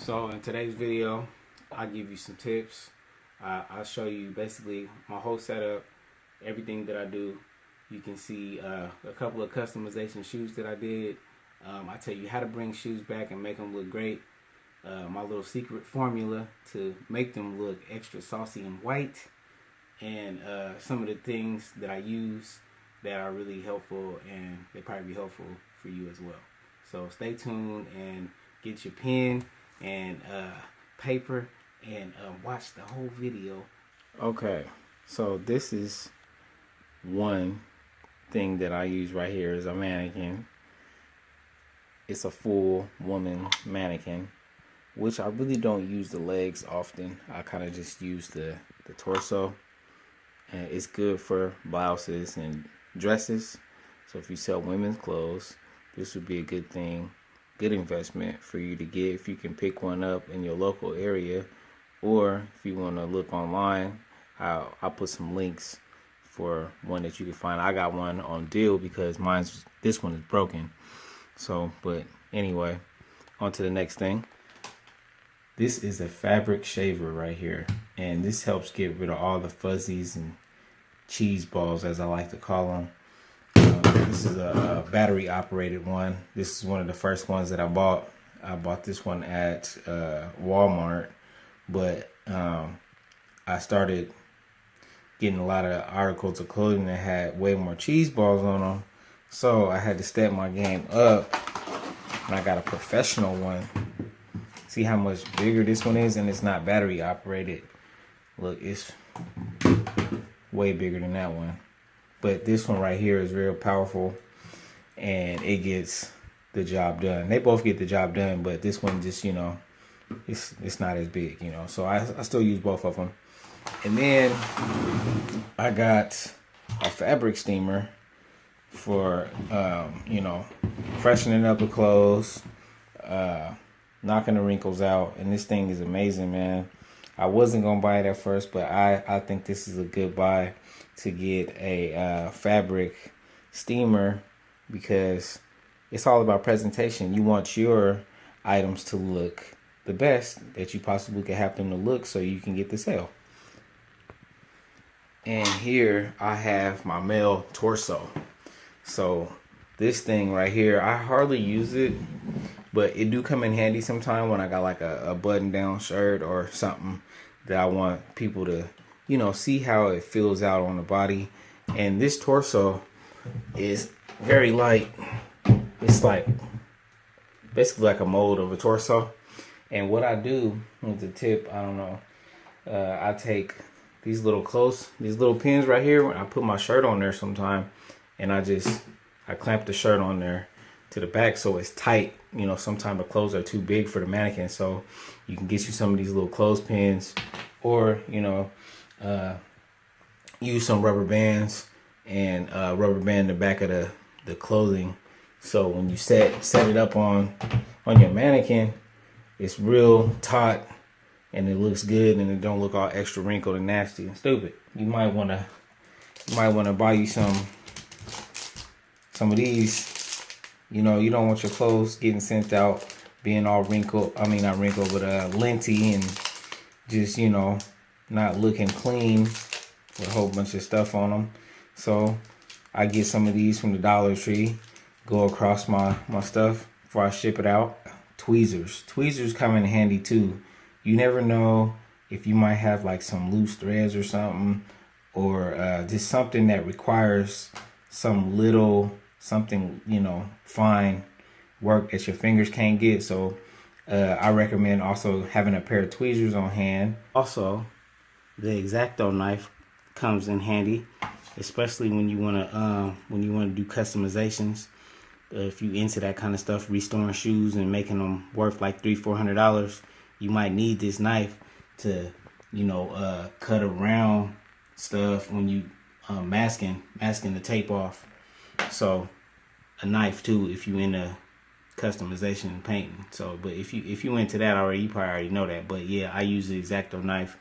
So in today's video, I'll give you some tips. I'll show you basically my whole setup, everything that I do. You can see a couple of customization shoes that I did. I tell you how to bring shoes back and make them look great. My little secret formula to make them look extra saucy and white. And some of the things that I use that are really helpful, and they probably be helpful for you as well. So stay tuned and get your pen and paper and watch the whole video. Okay, so this is one thing that I use right here is a mannequin. It's a full woman mannequin, which I really don't use the legs often. I kind of just use the torso. And it's good for blouses and dresses. So if you sell women's clothes, this would be a good thing, good investment for you to get if you can pick one up in your local area. Or if you want to look online, I'll put some links for one that you can find. I got one on deal because this one is broken. So, but anyway, on to the next thing. This is a fabric shaver right here, and this helps get rid of all the fuzzies and cheese balls, as I like to call them. This is a battery operated one. This is one of the first ones that I bought. I bought this one at Walmart, but I started getting a lot of articles of clothing that had way more cheese balls on them, so I had to step my game up, and I got a professional one. See how much bigger this one is, and it's not battery operated. Look, it's way bigger than that one. But this one right here is real powerful, and it gets the job done. They both get the job done, but this one just, you know, it's not as big, you know. So I still use both of them. And then I got a fabric steamer for, you know, freshening up the clothes, knocking the wrinkles out. And this thing is amazing, man. I wasn't gonna buy it at first, but I think this is a good buy to get a fabric steamer, because it's all about presentation. You want your items to look the best that you possibly could have them to look, so you can get the sale. And here I have my male torso. So this thing right here, I hardly use it, but it do come in handy sometime when I got like a button down shirt or something that I want people to, you know, see how it feels out on the body. And this torso is very light. It's like basically like a mold of a torso. And what I do with the tip, I don't know, I take these little pins right here. I put my shirt on there sometime, and I clamp the shirt on there to the back so it's tight. You know, sometimes the clothes are too big for the mannequin, so you can get you some of these little clothespins, or, you know, use some rubber bands and rubber band the back of the clothing, so when you set it up on your mannequin, it's real taut and it looks good, and it don't look all extra wrinkled and nasty and stupid. You might want to buy you some of these. You know, you don't want your clothes getting sent out being all wrinkled. I mean, not wrinkled, but linty, and just, you know, not looking clean with a whole bunch of stuff on them. So I get some of these from the Dollar Tree, go across my stuff before I ship it out. Tweezers come in handy too. You never know if you might have like some loose threads or something, or just something that requires something, you know, fine work that your fingers can't get. So I recommend also having a pair of tweezers on hand. Also, the X-Acto knife comes in handy, especially when you want to do customizations. If you into that kind of stuff, restoring shoes and making them worth like $300-400, you might need this knife to, you know, cut around stuff when you masking the tape off. So a knife too if you into customization and painting. So, but if you into that already, you probably already know that. But yeah, I use the X-Acto knife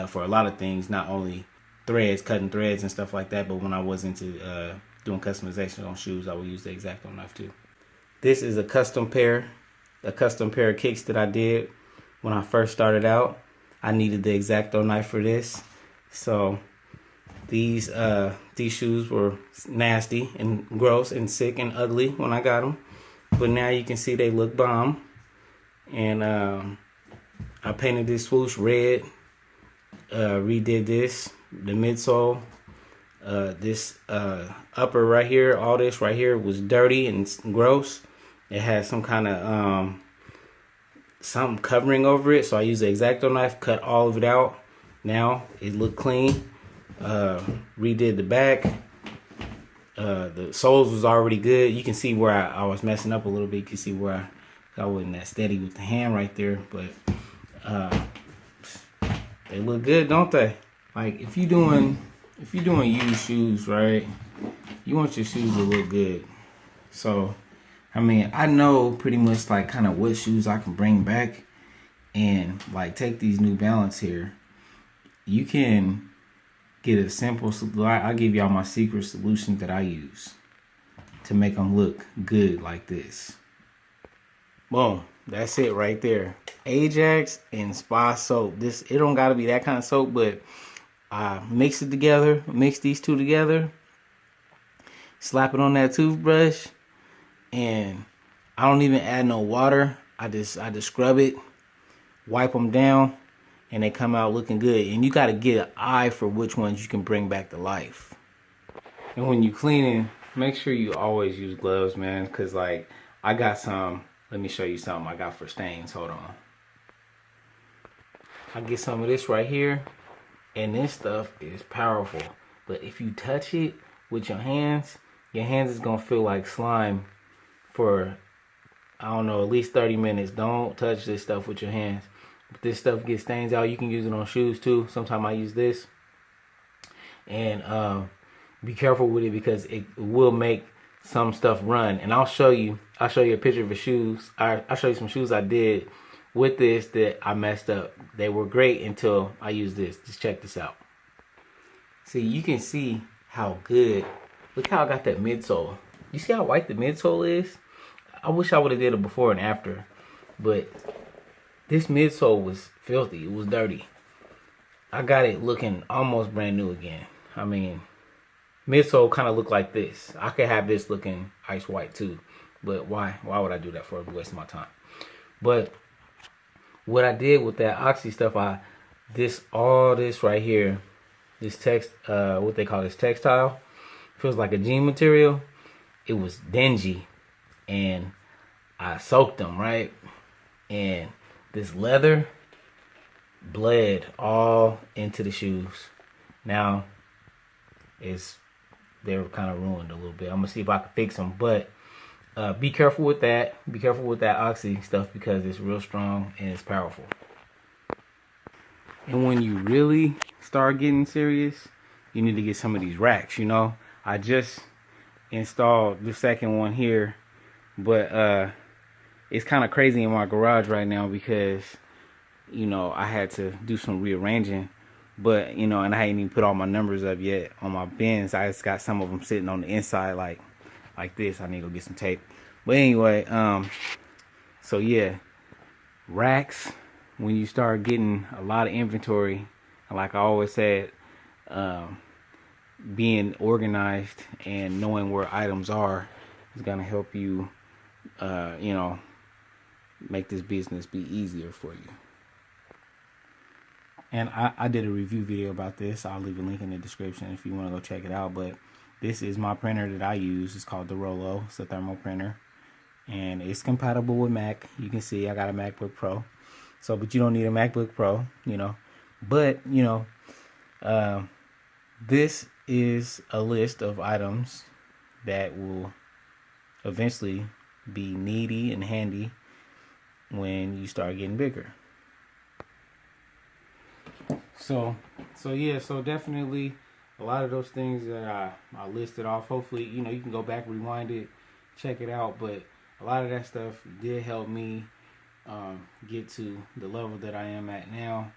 for a lot of things, not only cutting threads and stuff like that, but when I was into doing customization on shoes, I would use the X-Acto knife too. This is a custom pair of kicks that I did. when I first started out. I needed the X-Acto knife for this. So these shoes were nasty and gross and sick and ugly when I got them. But now you can see they look bomb. And I painted this swoosh red. Redid this, the midsole. This upper right here, all this right here was dirty and gross. It had some kind of something covering over it, so I used the X-Acto knife, cut all of it out. Now it looked clean. Redid the back. The soles was already good. You can see where I was messing up a little bit. You can see where I wasn't that steady with the hand right there, but they look good, don't they? Like if you're doing used shoes, right? You want your shoes to look good. So I mean, I know pretty much like kind of what shoes I can bring back, and like take these New Balance here. You can get a simple, I'll give y'all my secret solution that I use to make them look good like this. Boom, that's it right there. Ajax and Spa soap. It don't gotta be that kind of soap, but I mix it together, mix these two together, slap it on that toothbrush, and I don't even add no water. I just scrub it, wipe them down, and they come out looking good. And you got to get an eye for which ones you can bring back to life. And when you cleaning, make sure you always use gloves, man, because like I got some. Let me show you something I got for stains. Hold on. I get some of this right here, and this stuff is powerful. But if you touch it with your hands is gonna feel like slime for, I don't know, at least 30 minutes. Don't touch this stuff with your hands. If this stuff gets stains out, you can use it on shoes too. Sometimes I use this. And be careful with it because it will make some stuff run. And I'll show you a picture of the shoes. I'll show you some shoes I did with this that I messed up. They were great until I used this. Just check this out. See, you can see how good. Look how I got that midsole. You see how white the midsole is? I wish I would have did it before and after, but this midsole was filthy. It was dirty. I got it looking almost brand new again. I mean, midsole kind of looked like this. I could have this looking ice white too, but why would I do that for? I'd be wasting my time. But what I did with that oxy stuff, all this right here, this what they call this textile, feels like a jean material. It was dingy, and I soaked them, right? And this leather bled all into the shoes. Now they're kind of ruined a little bit. I'm gonna see if I can fix them, but be careful with that. Be careful with that oxy stuff because it's real strong and it's powerful. And when you really start getting serious, you need to get some of these racks. You know, I just installed the second one here, but it's kind of crazy in my garage right now because, you know, I had to do some rearranging, but, you know, and I hadn't even put all my numbers up yet on my bins. I just got some of them sitting on the inside like this. I need to go get some tape. But anyway, so yeah, racks, when you start getting a lot of inventory, like I always said, being organized and knowing where items are is going to help you, you know, make this business be easier for you. And I did a review video about this. I'll leave a link in the description if you want to go check it out. But this is my printer that I use. It's called the Rollo. It's a thermal printer. And it's compatible with Mac. You can see I got a MacBook Pro. So, but you don't need a MacBook Pro, you know. But, you know, this is a list of items that will eventually be needy and handy when you start getting bigger. So yeah, so definitely a lot of those things that I listed off, hopefully, you know, you can go back, rewind it, check it out, but a lot of that stuff did help me get to the level that I am at now.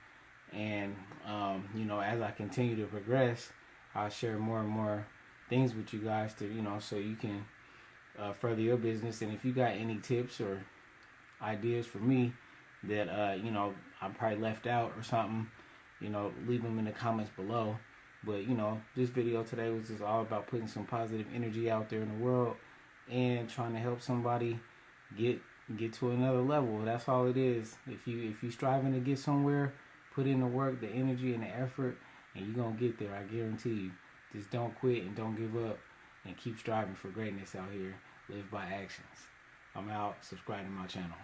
And you know, as I continue to progress, I'll share more and more things with you guys to, you know, so you can further your business. And if you got any tips or ideas for me, that you know, I probably left out or something, you know, leave them in the comments below. But you know, this video today was just all about putting some positive energy out there in the world and trying to help somebody get to another level. That's all it is. If you striving to get somewhere, put in the work, the energy, and the effort, and you're gonna get there. I guarantee you. Just don't quit and don't give up, and keep striving for greatness out here. Live by actions. I'm out. Subscribe to my channel.